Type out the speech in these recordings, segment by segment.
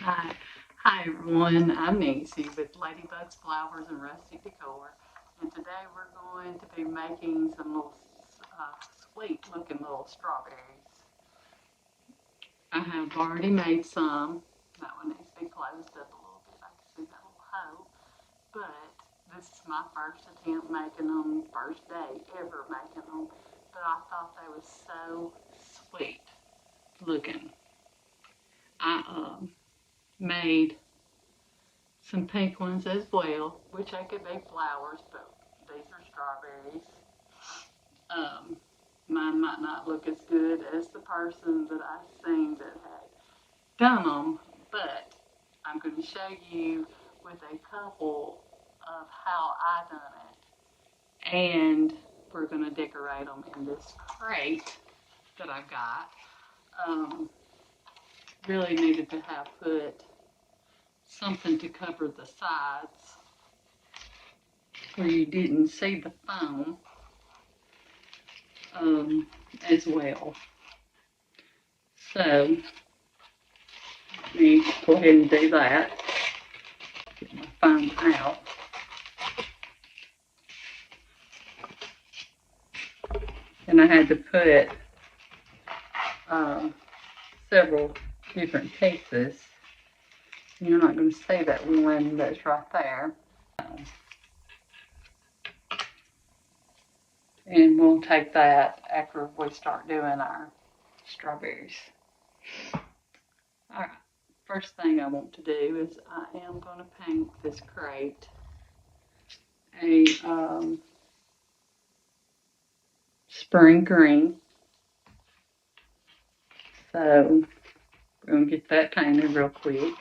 Hi, hi everyone. I'm Nancy with Ladybugs Flowers and Rustic Decor, and today we're going to be making some little sweet-looking little strawberries. I have already made some. That one needs to be closed up a little bit. I can see that little hole, but this is my first attempt making them, first day ever making them. But I thought they were so sweet looking. I made some pink ones as well, which I could be flowers, but these are strawberries. Um, Mine might not look as good as the person that I seen that had done them, but I'm going to show you with a couple of how I done it. And we're going to decorate them in this crate that I've got. Um, really needed to have put something to cover the sides where you didn't see the foam um, as well. So let me go ahead and do that. Get my foam out. And I had to put uh, several different pieces. You're not going to see that one that's right there. And we'll take that after we start doing our strawberries. All right. First thing I want to do is I am going to paint this crate a spring green. So we're going to get that painted real quick.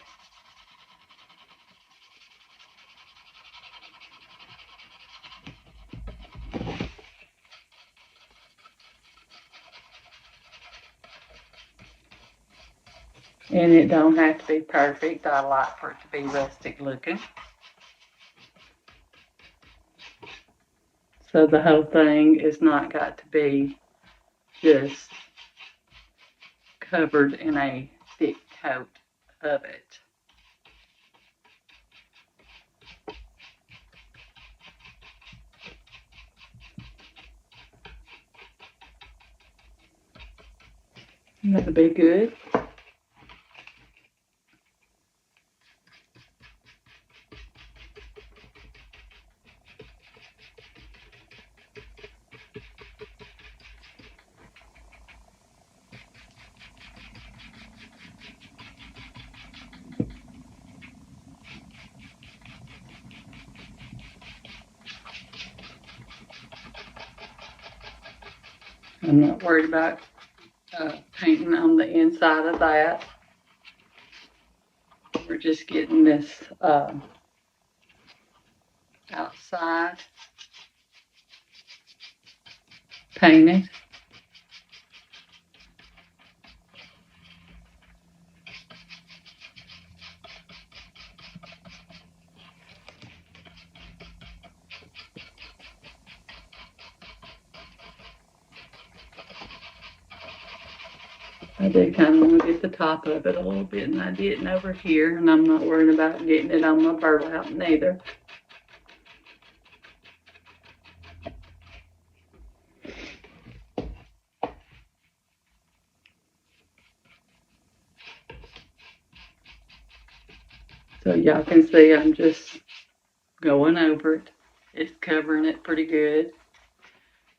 And it don't have to be perfect. I like for it to be rustic looking. So the whole thing is not got to be just covered in a thick coat of it. That'll be good. I'm not worried about painting on the inside of that. We're just getting this outside painted. I did kind of want to get the top of it a little bit, and I didn't over here, and I'm not worried about getting it on my burlap neither. So y'all can see I'm just going over it. It's covering it pretty good.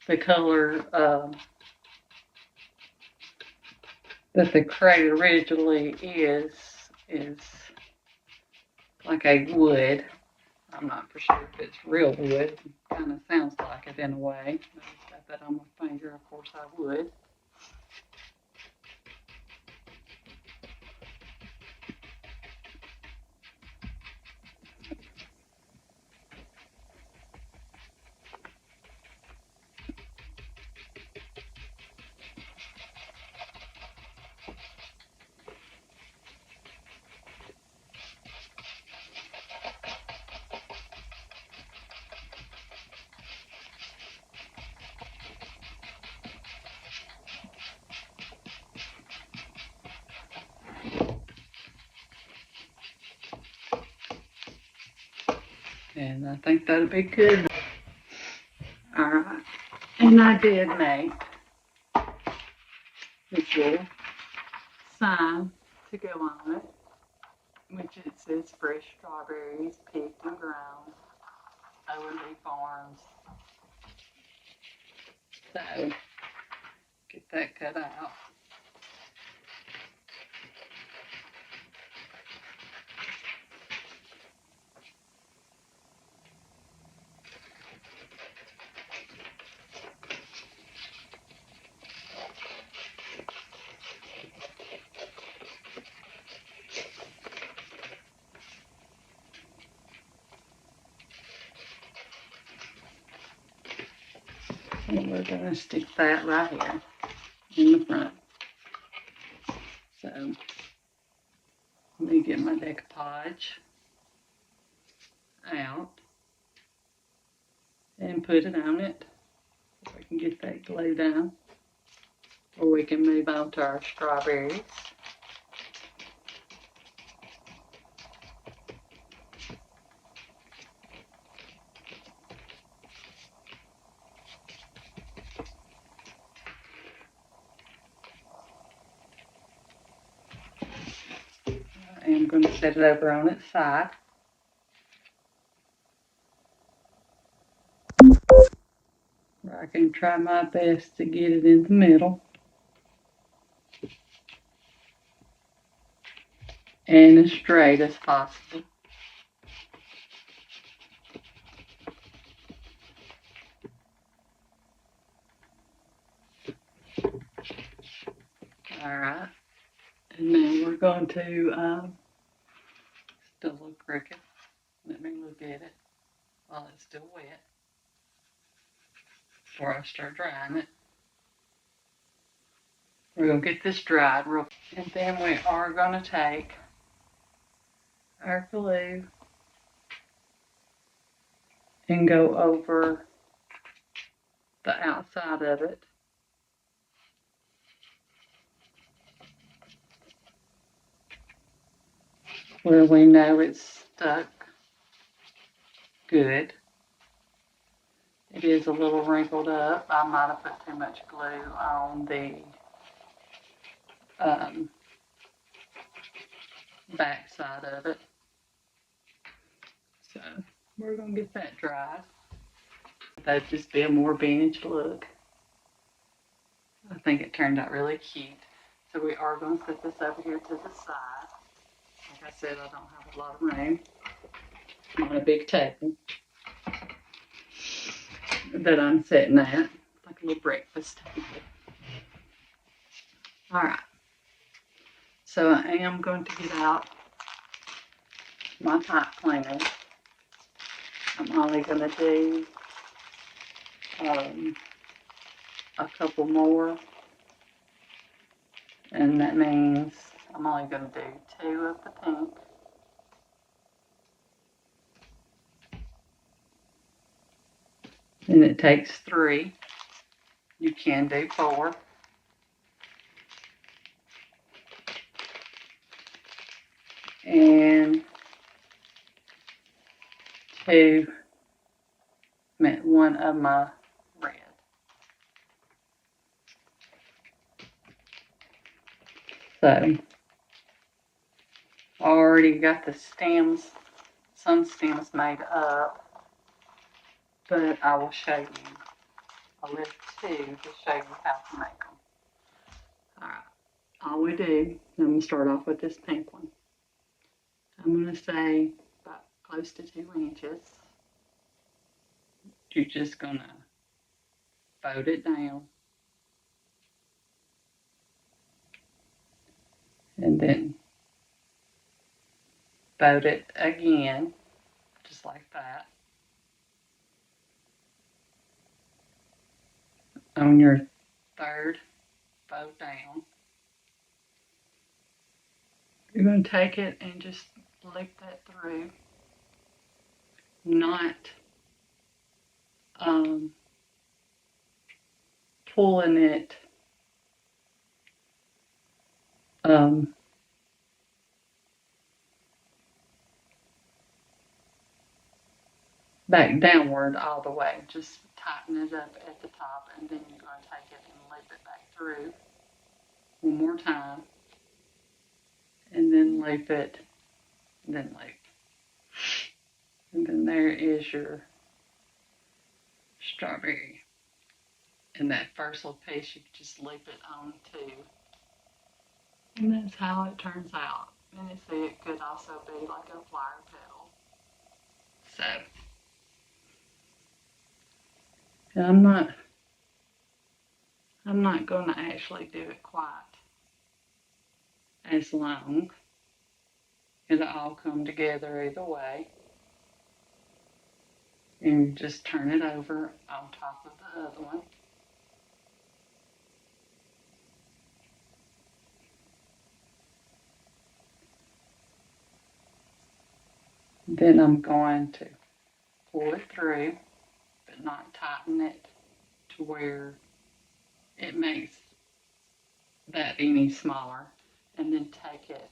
The color that the crate originally is like a wood. I'm not for sure if it's real wood. It kind of sounds like it in a way. If I got that on my finger, of course I would. And I think that'll be good. All right. And I did make this little sign to go on it, which it says fresh strawberries picked and ground, O&B Farms. So, get that cut out. And we're going to stick that right here in the front. So, let me get my decoupage out and put it on it. So I can get that glue down. Or we can move on to our strawberries. I am going to set it over on its side. I can try my best to get it in the middle. And as straight as possible. Alright. And now we're going to, still look crooked. Let me look at it while it's still wet. Before I start drying it. We're going to get this dried real. And then we are going to take our glue and go over the outside of it. Where we know it's stuck good. It is a little wrinkled up. I might have put too much glue on the back side of it. So we're going to get that dried. That'd just be a more vintage look. I think it turned out really cute. So we are going to set this over here to the side. Like I said, I don't have a lot of room. I'm on a big table that I'm sitting at. It's like a little breakfast table. Alright. So I am going to get out my pipe cleaner. I'm only going to do a couple more. And that means I'm only going to do 2 of the pink. And it takes 3. You can do 4. And 2, 1 of my red. So, I already got the stems, some stems made up, but I will show you. I left 2 to show you how to make them. Alright, all we do, I'm going to start off with this pink one. I'm going to say about close to 2 inches. You're just going to fold it down. And then fold it again, just like that. On your third fold down, you're going to take it and just lick that through, not pulling it back downward all the way. Just tighten it up at the top, and then you're going to take it and loop it back through one more time, and then loop it, and then loop. And then there is your strawberry. And that first little piece, you just loop it on too. And that's how it turns out. And you see, it could also be like a flower petal. So, and I'm not going to actually do it quite as long. It'll all come together either way. And you just turn it over on top of the other one. Then I'm going to pull it through, but not tighten it to where it makes that any smaller. And then take it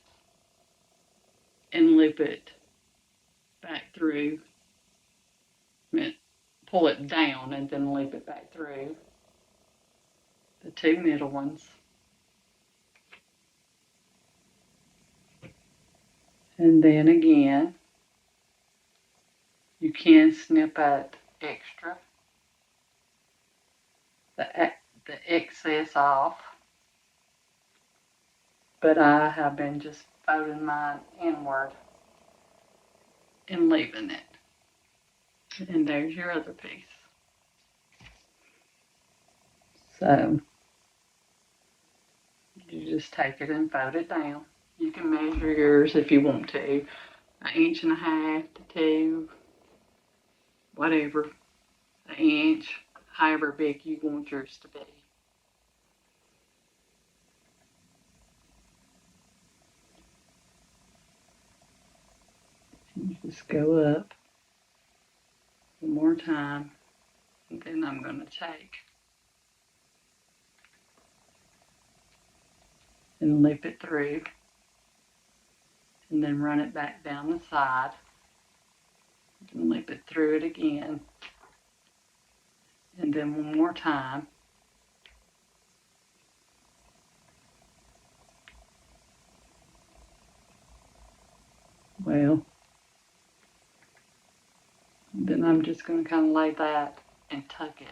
and loop it back through. Pull it down and then loop it back through the two middle ones. And then again, you can snip that extra, the, the excess off, but I have been just folding mine inward and leaving it. And there's your other piece. So you just take it and fold it down. You can measure yours if you want to, 1.5 inches to 2, whatever, an inch, however big you want yours to be. You just go up one more time, and then I'm going to take and loop it through, and then run it back down the side, and loop it through it again, and then one more time. Well, then I'm just going to kind of lay that and tuck it,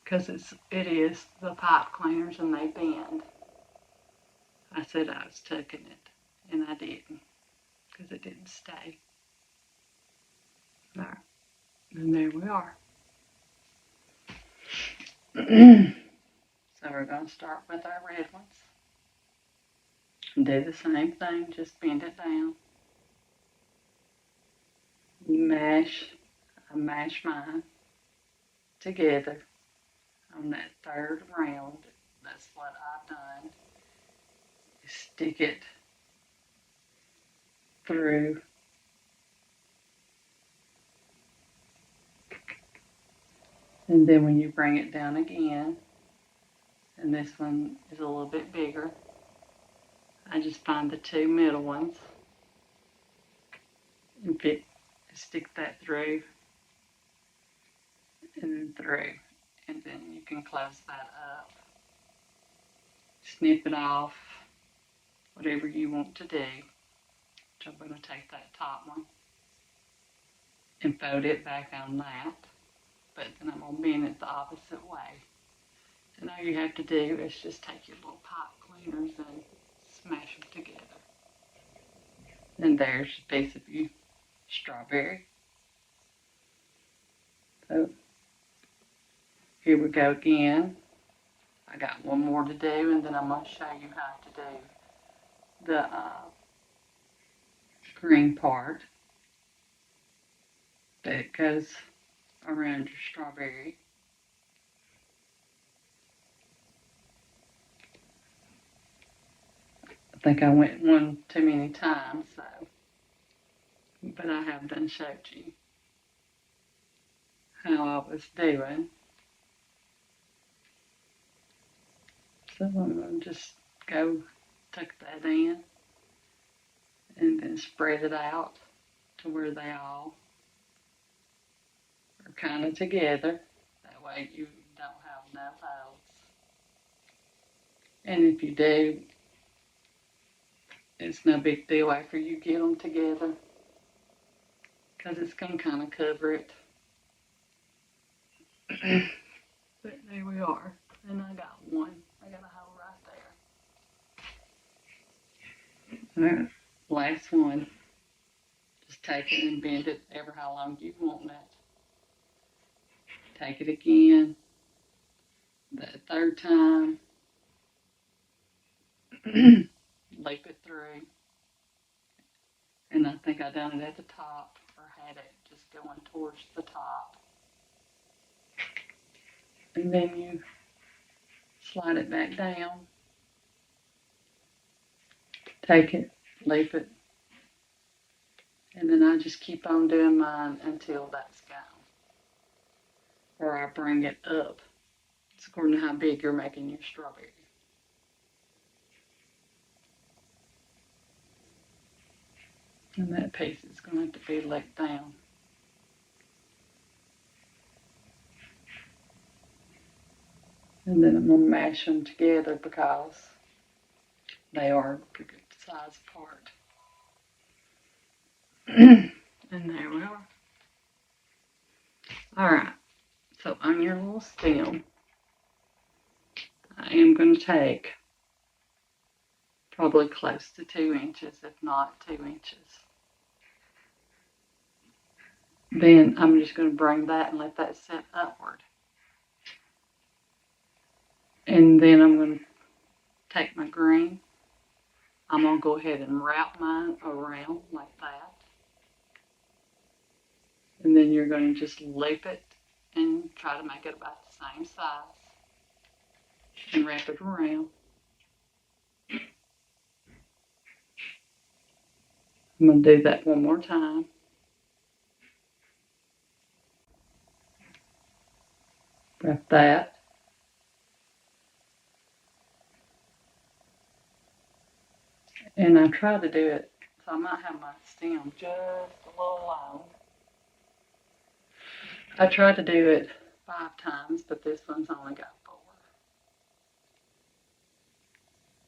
because it is the pipe cleaners and they bend. I said I was tucking it, and I didn't, because it didn't stay. All right, and there we are. So we're going to start with our red ones. And do the same thing, just bend it down. I mash mine together on that third round. That's what I've done. Stick it through. And then when you bring it down again, and this one is a little bit bigger, I just find the two middle ones and stick that through and then through. And then you can close that up, snip it off, whatever you want to do. So I'm going to take that top one and fold it back on that, but then I'm going to bend it the opposite way. And all you have to do is just take your little pipe cleaners and smash them together. And there's a piece of your strawberry. So here we go again. I got one more to do, and then I'm going to show you how to do the green part that goes around your strawberry. I think I went one too many times, so, but I have done showed you how I was doing. So I'm going to just go tuck that in and then spread it out to where they all are kind of together. That way you don't have no holes. And if you do, it's no big deal after you get them together because it's going to kind of cover it. But there we are. And I got one. I got a hole right there. All right, last one. Just take it and bend it ever how long you want that. Take it again. That third time. Leap it through. And I think I done it at the top or had it just going towards the top. And then you slide it back down. Take it, leap it. And then I just keep on doing mine until that's gone. Or I bring it up. It's according to how big you're making your strawberry. And that piece is going to have to be let down. And then I'm going to mash them together because they are a pretty good size apart. And there we are. Alright, so on your little stem, I am going to take probably close to 2 inches, if not 2 inches. Then I'm just going to bring that and let that sit upward. And then I'm going to take my green. I'm going to go ahead and wrap mine around like that. And then you're going to just loop it and try to make it about the same size. And wrap it around. I'm going to do that one more time. Wrap that. And I try to do it, so I might have my stem just a little long. I tried to do it 5 times, but this one's only got 4.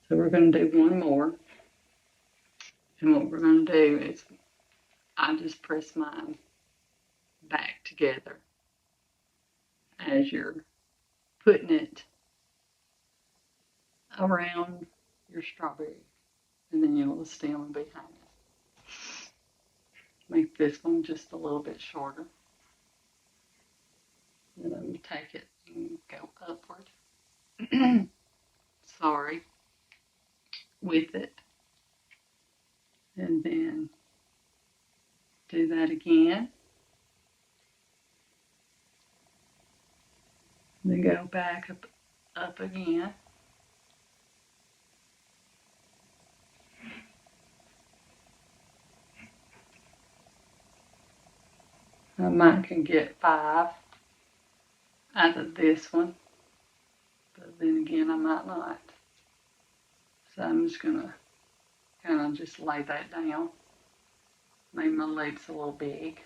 So we're going to do one more. And what we're going to do is I just press mine back together as you're putting it around your strawberry. And then you'll stem behind it. Make this one just a little bit shorter. And then take it and go upward. Sorry. With it. And then do that again. Then go back up again. I might can get 5 out of this one, but then again I might not. So I'm just gonna kind of just lay that down. Make my legs a little big.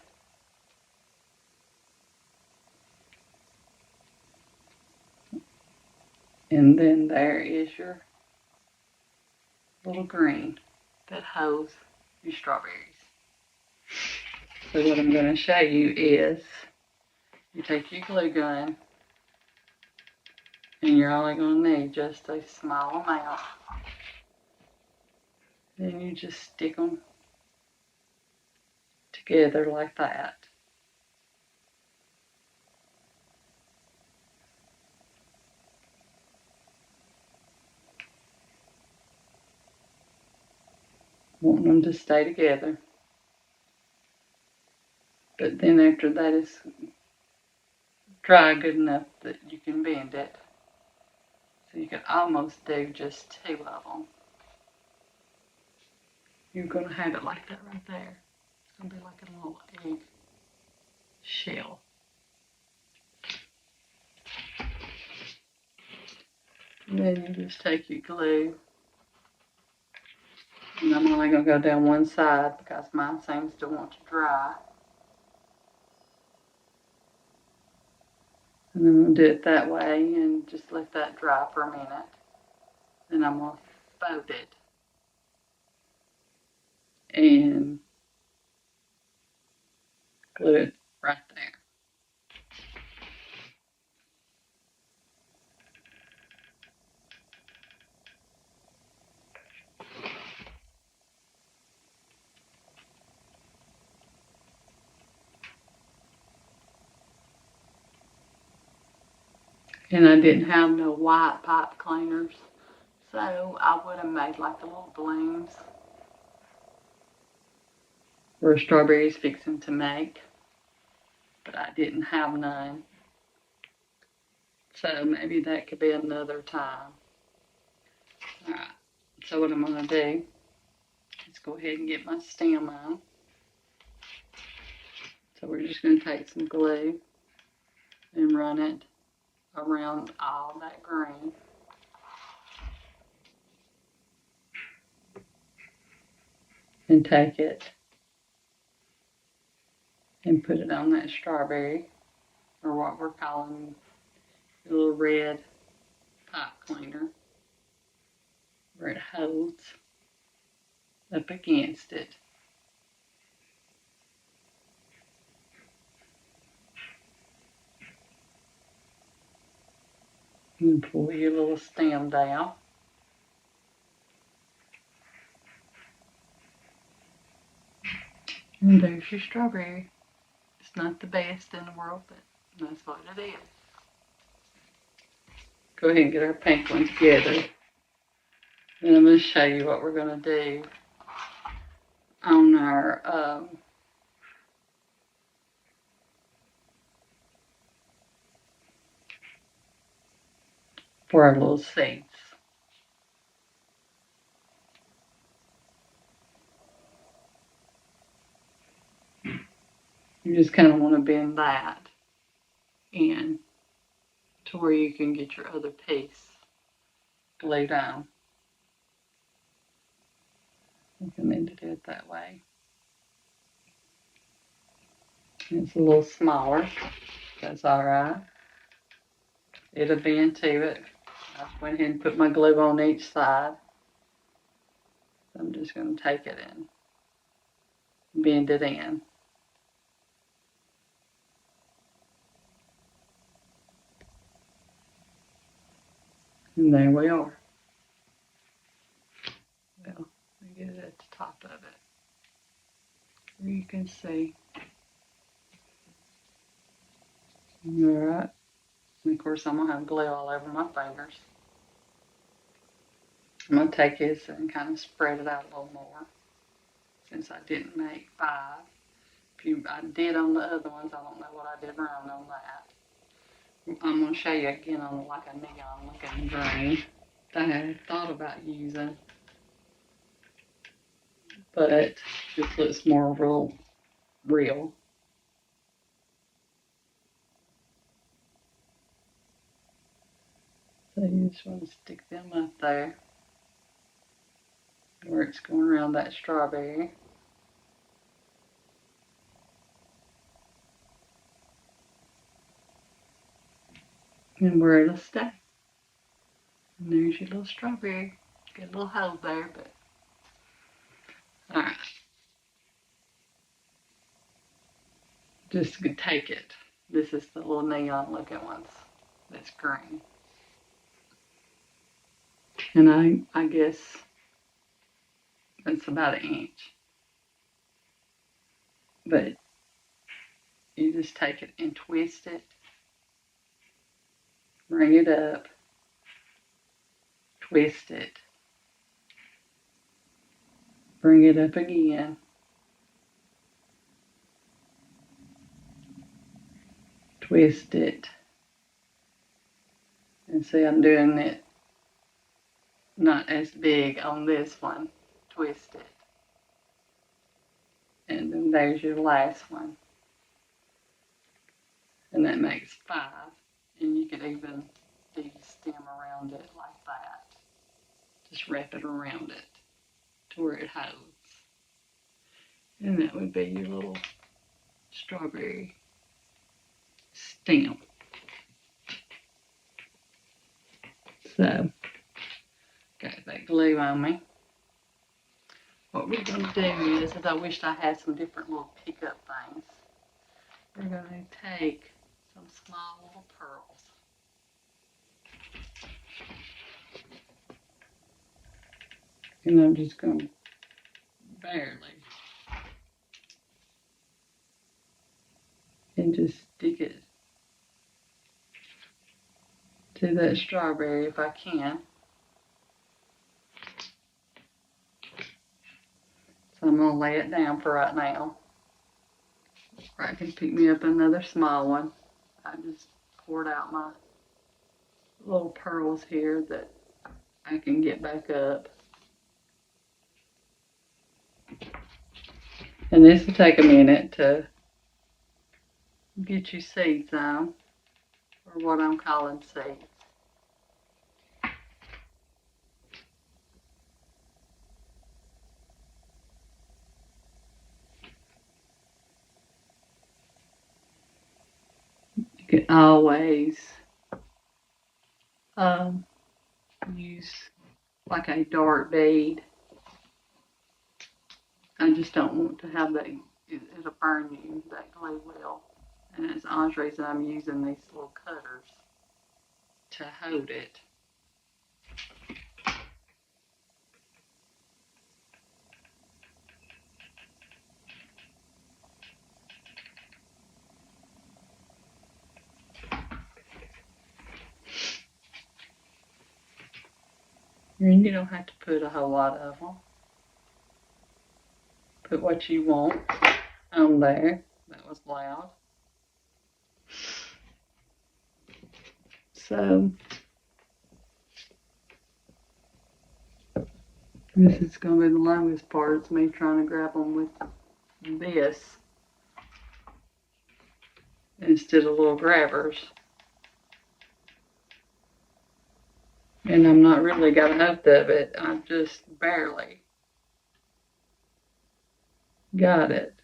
And then there is your little green that holds your strawberries. So what I'm going to show you is you take your glue gun and you're only going to need just a small amount. Then you just stick them together like that. Want them to stay together. But then after that is dry good enough that you can bend it. So you can almost do just 2 of them. You're going to have it like that right there. It's going to be like a little egg shell. And then you just take your glue. And I'm only going to go down one side because mine seems to want to dry. And I'm going to do it that way and just let that dry for a minute. Then I'm going to fold it and glue it right there. And I didn't have no white pipe cleaners, so I would have made like the little balloons where strawberries fixing to make, but I didn't have none. So maybe that could be another time. Alright, so what I'm going to do is go ahead and get my stem on. So we're just going to take some glue and run it around all that green. And take it and put it on that strawberry, or what we're calling the little red pipe cleaner, where it holds up against it. And pull your little stem down. And there's your strawberry. It's not the best in the world, but that's what it is. Go ahead and get our pink one together. And I'm going to show you what we're going to do on our for our little seeds. You just kind of want to bend that in to where you can get your other piece glued on. You can need to do it that way. It's a little smaller. That's all right. It'll bend to it. I went ahead and put my glue on each side. I'm just going to take it and bend it in. And there we are. Well, let me get it at the top of it. Where you can see. All right. And of course, I'm going to have glue all over my fingers. I'm going to take this and kind of spread it out a little more, since I didn't make 5. I did on the other ones. I don't know what I did wrong on that. I'm going to show you again on like a neon looking green that I had thought about using, but it just looks more real. So you just want to stick them up there where it's going around that strawberry. And where it'll stay. And there's your little strawberry. Got a little hole there, but alright. Just take it. This is the little neon looking ones. That's green. And I guess that's about an inch. But you just take it and twist it. Bring it up. Twist it. Bring it up again. Twist it. And see, I'm doing it not as big on this one. Twist it. And then there's your last one. And that makes 5. And you could even do the stem around it like that. Just wrap it around it to where it holds. And that would be your little strawberry stem. So, got that glue on me. What we're going to do is I wished I had some different little pickup things. We're going to take some small little pearls. And I'm just going to barely, and just stick it to that strawberry if I can. So I'm going to lay it down for right now. Or I can pick me up another small one. I just poured out my little pearls here that I can get back up. And this will take a minute to get your seeds on, or what I'm calling seeds. You can always use like a dark bead. I just don't want to have that, it'll burn you, that glue will. And it's Andre's that I'm using these little cutters to hold it. And you don't have to put a whole lot of them. Put what you want on there. That was loud. So this is going to be the longest part. It's me trying to grab them with this instead of little grabbers. And I'm not really got enough of it. I just barely got it.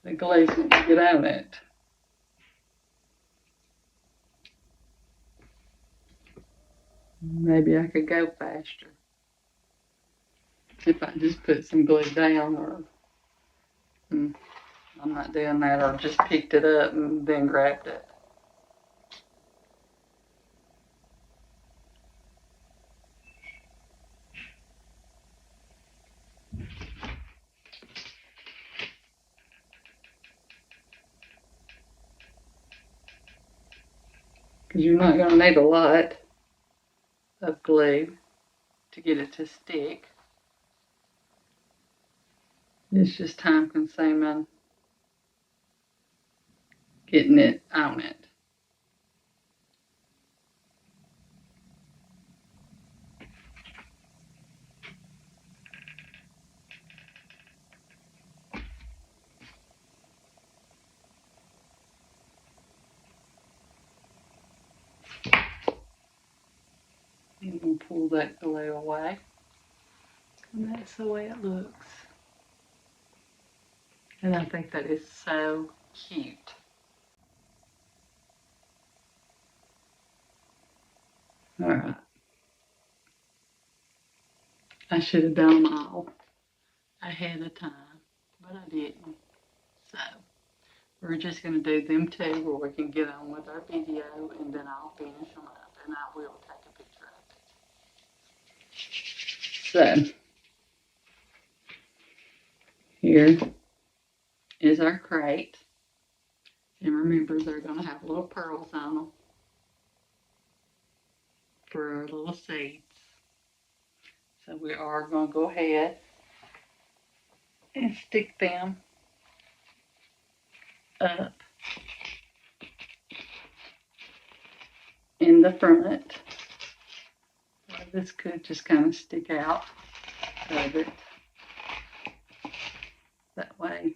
The glue's going to get on it. Maybe I could go faster if I just put some glue down, or I'm not doing that, or just picked it up and then grabbed it. Because you're not going to need a lot of glue to get it to stick. It's just time consuming getting it on it. And we'll pull that glue away. And that's the way it looks. And I think that is so cute. Alright. I should have done them all ahead of time, but I didn't. So we're just going to do them two where we can get on with our video, and then I'll finish them up, and I will take a picture of it. So here is our crate. And remember, they're going to have little pearls on them for our little seeds. So we are going to go ahead and stick them up in the front. This could just kind of stick out of it that way.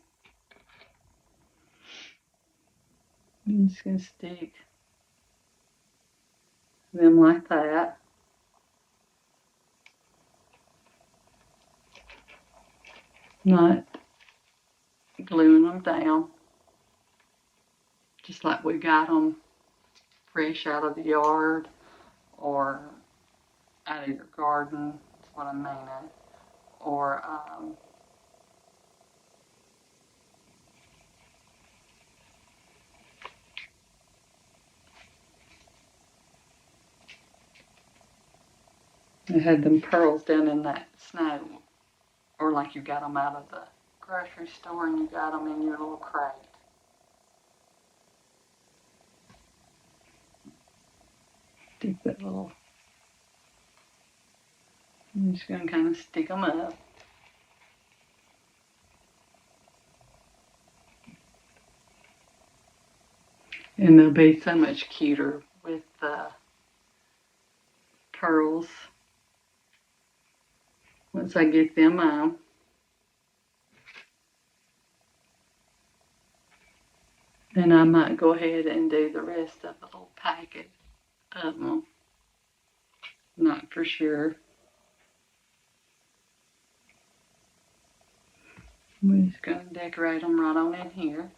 I'm just going to stick them like that. Not gluing them down, just like we got them fresh out of the yard, or out of your garden, that's what I mean, or you had them pearls down in that snow, or like you got them out of the grocery store and you got them in your little crate. Stick that little, I'm just going to kind of stick them up. And they'll be so much cuter with the pearls once I get them on. And I might go ahead and do the rest of the little packet of them. Not for sure. We're just going to decorate them right on in here.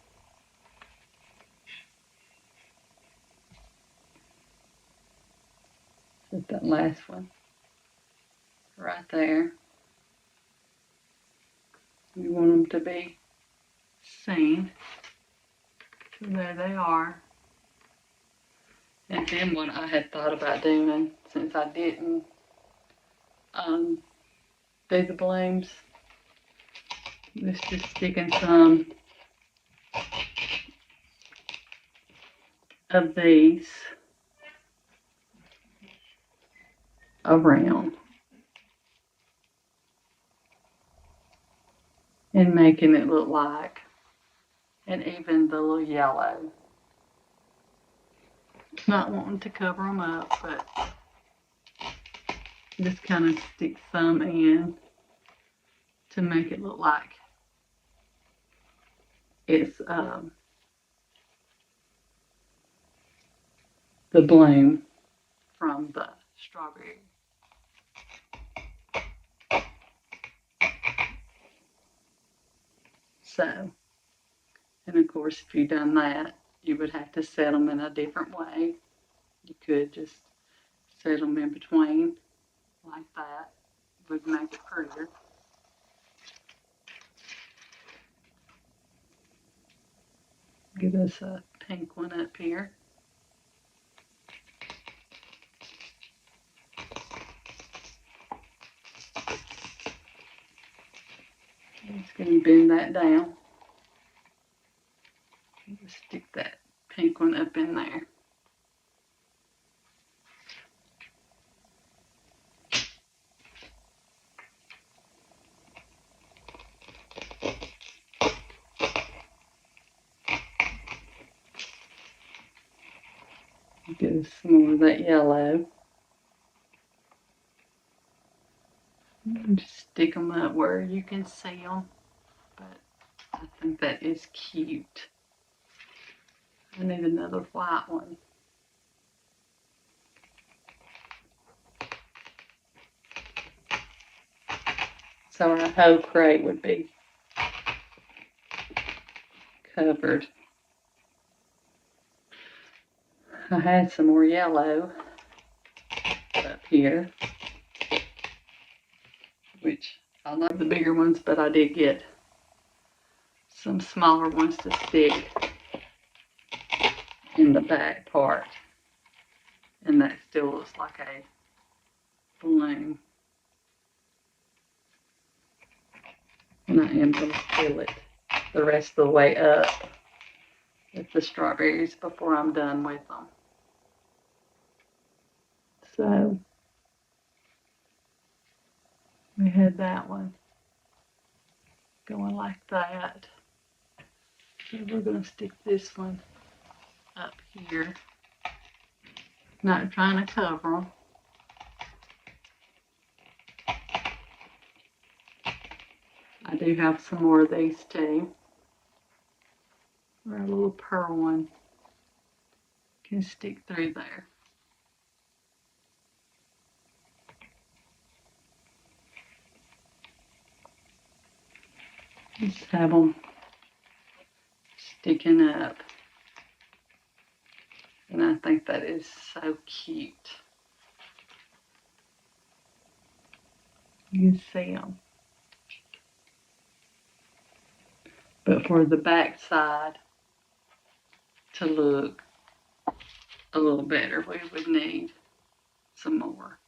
Put that last one right there. You want them to be seen. So there they are. And then what I had thought about doing, since I didn't do the blooms, was just sticking some of these around and making it look like, and even the little yellow. Not wanting to cover them up, but just kind of stick some in to make it look like it's the bloom from the strawberry. So, and of course, if you've done that, you would have to set them in a different way. You could just set them in between like that. Would make it prettier. Give us a pink one up here. Just going to bend that down. Just stick that pink one up in there. Get some more of that yellow. Just stick them up where you can see them. But I think that is cute. I need another white one. So our whole crate would be covered. I had some more yellow up here, which I like the bigger ones, but I did get some smaller ones to stick in the back part. And that still looks like a balloon. And I am going to fill it the rest of the way up with the strawberries before I'm done with them. So we had that one going like that. So we're going to stick this one up here. Not trying to cover them. I do have some more of these too. Where a little pearl one can stick through there. Just have them sticking up. And I think that is so cute. You can see them. But for the back side to look a little better, we would need some more.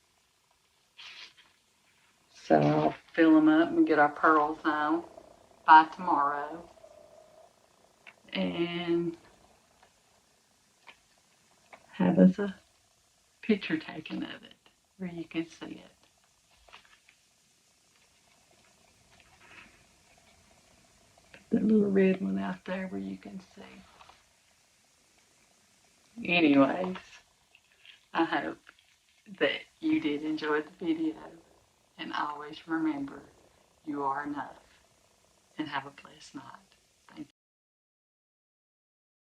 So I'll fill them up and get our pearls on by tomorrow. And have us a picture taken of it where you can see it. Put that little red one out there where you can see. Anyways, I hope that you did enjoy the video. And always remember, you are enough. And have a blessed night.